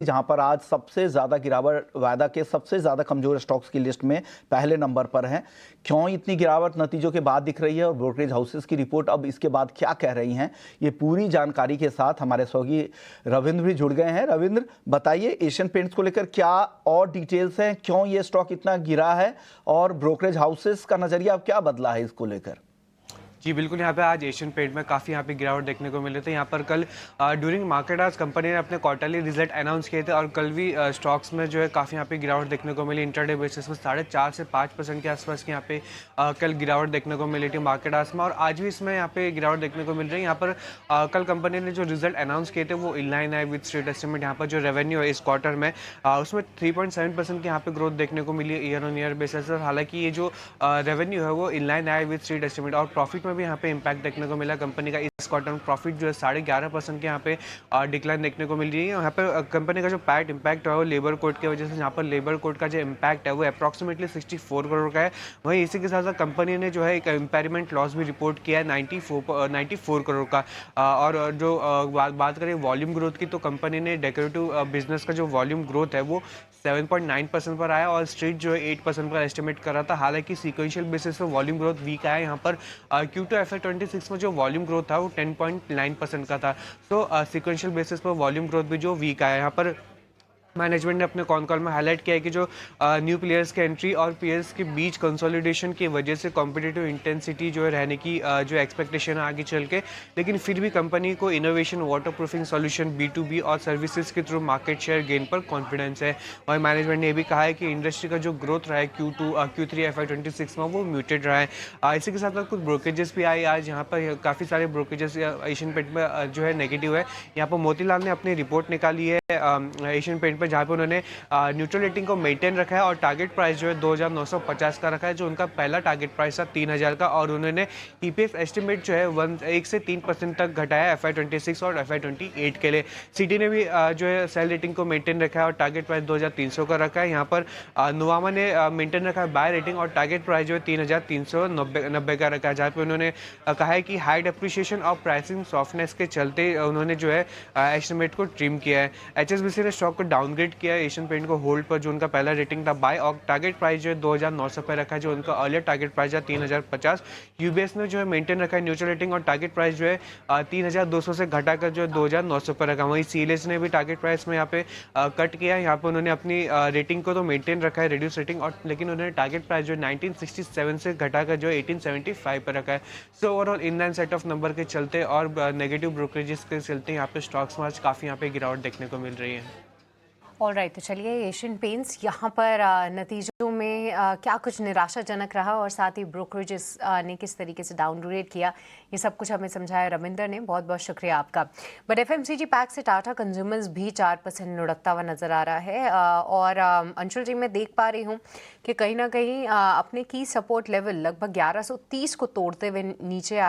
जहां पर आज सबसे ज्यादा गिरावट वायदा के सबसे ज्यादा कमजोर स्टॉक्स की लिस्ट में पहले नंबर पर हैं। क्यों इतनी गिरावट नतीजों के बाद दिख रही है और ब्रोकरेज हाउसेस की रिपोर्ट अब इसके बाद क्या कह रही हैं, ये पूरी जानकारी के साथ हमारे सहयोगी रविंद्र भी जुड़ गए हैं। रविंद्र, बताइए एशियन पेंट्स को लेकर क्या और डिटेल्स हैं, क्यों ये स्टॉक इतना गिरा है और ब्रोकरेज हाउसेस का नजरिया अब क्या बदला है इसको लेकर। जी बिल्कुल, यहाँ पे आज एशियन पेंट में काफ़ी यहाँ पे गिरावट देखने को मिले थे। यहाँ पर कल ड्यूरिंग मार्केट आज कंपनी ने अपने क्वार्टरली रिजल्ट अनाउंस किए थे और कल भी स्टॉक्स में जो है काफ़ी यहाँ पे गिरावट देखने को मिली। इंटरडे बेसिस में 4.5 से 5% के आसपास की यहाँ पे कल गिरावट देखने को मिली थी मार्केट आज में, और आज भी इसमें यहाँ पे गिरावट देखने को मिल रही है। यहाँ पर कल कंपनी ने जो रिजल्ट अनाउंस किए थे वो इनलाइन है विद स्ट्रीट एस्टिमेट। यहाँ पर जो रेवेन्यू है इस क्वार्टर में उसमें 3.7% की यहाँ पे ग्रोथ देखने को मिली है ईयर ऑन ईयर बेसिस। और हालांकि ये जो रेवेन्यू है वो इनलाइन है विद स्ट्रीट एस्टिमेट, और प्रॉफिट में भी यहाँ पे इम्पैक्ट देखने को मिला। कंपनी का इस क्वार्टर में प्रॉफिट जो है 11.5% के यहाँ पे डिक्लाइन देखने को मिल रही है। यहाँ पर कंपनी का जो पैट इम्पैक्ट है वो लेबर कोड की वजह से, यहाँ पर लेबर कोड का जो इम्पैक्ट है वो अप्रॉक्सीमेटली 64 करोड़ का है। वहीं इसी के साथ साथ कंपनी ने जो है एक इम्पेयरमेंट लॉस भी रिपोर्ट किया है 94 करोड़ का। और जो बात करें वॉल्यूम ग्रोथ की, तो कंपनी ने डेकोरेटिव बिजनेस का जो वॉल्यूम ग्रोथ है वो 7.9% पर आया और स्ट्रीट जो है 8% पर एस्टिमेट कर रहा था। हालांकि सीक्वेंशियल बेसिस पर वॉल्यूम ग्रोथ वीक आया। यहाँ पर Q2 FY26 में जो वॉल्यूम ग्रोथ था वो 10.9% का था। तो सीक्वेंशियल बेसिस पर वॉल्यूम ग्रोथ भी जो वीक आया। यहाँ पर मैनेजमेंट ने अपने कॉन कॉल में हाईलाइट किया है कि जो न्यू प्लेयर्स के एंट्री और पीयर्स के बीच कंसोलिडेशन की वजह से कॉम्पिटिटिव इंटेंसिटी जो है रहने की जो एक्सपेक्टेशन है आगे चल के, लेकिन फिर भी कंपनी को innovation, water proofing solution, B2B और सर्विसेज के थ्रू मार्केट शेयर गेन पर कॉन्फिडेंस है। और मैनेजमेंट ने ये भी कहा है कि इंडस्ट्री का जो ग्रोथ रहा है Q3 FY26 में वो म्यूटेड रहा है। इसी के साथ साथ कुछ ब्रोकेजेस भी आए आज। यहाँ पर काफ़ी सारे ब्रोकेजेस एशियन पेंट में जो है नेगेटिव है। यहाँ पर मोतीलाल ने अपनी रिपोर्ट निकाली है एशियन पेंट पर, जहाँ पे उन्होंने न्यूट्रल रेटिंग को मेंटेन रखा है और टारगेट प्राइस जो है 2950 का रखा है, जो उनका पहला टारगेट प्राइस था 3000 का। और उन्होंने EPF एस्टिमेट जो है 1 से 3% तक घटाया FY26 और FY28 के लिए। सिटी ने भी जो है सेल रेटिंग को मेंटेन रखा है और टारगेट प्राइस 2300 का रखा है। यहाँ पर नुवामा ने मेंटेन रखा है बाय रेटिंग और टारगेट प्राइस जो है 3390 का रखा है, जहाँ पे उन्होंने कहा है कि हाई डेप्रिशिएशन और प्राइसिंग सॉफ्टनेस के चलते उन्होंने जो है एस्टिमेट को ट्रिम किया है। HSBC ने स्टॉक को डाउनग्रेड किया है एशियन पेंट को होल्ड पर, जो उनका पहला रेटिंग था बाय, और टारगेट प्राइस जो है 2900 पर रखा है, जो उनका अर्लियर टारगेट प्राइस है 3050। UBS ने जो है मेंटेन रखा है न्यूट्रल रेटिंग और टारगेट प्राइस जो है 3200 से घटाकर जो है 2900 पर रखा। वहीं CLS ने भी टारगेट प्राइस में यहाँ पे कट किया है। यहाँ पे उन्होंने अपनी रेटिंग को तो मेंटेन रखा है, रिड्यूस रेटिंग, और लेकिन उन्होंने टारगेट प्राइस जो है 1967 से घटाकर जो है 1875 पर रखा है। So overall inline set of number के चलते और नेगेटिव ब्रोकरेजेस के चलते यहाँ पे स्टॉक्स में आज काफ़ी यहाँ पे गिरावट देखने को मिल रही है। ऑलराइट, तो चलिए एशियन पेंट्स यहाँ पर नतीजों में क्या कुछ निराशाजनक रहा और साथ ही ब्रोकरेजेस ने किस तरीके से डाउनग्रेड किया, ये सब कुछ हमें समझाया रविंदर ने। बहुत बहुत शुक्रिया आपका। बट FMCG पैक से टाटा कंज्यूमर्स भी 4% लुढ़कता हुआ नजर आ रहा है। और अंशुल जी, मैं देख पा रही हूँ कि कहीं ना कहीं अपने की सपोर्ट लेवल लगभग 1130 को तोड़ते हुए नीचे आ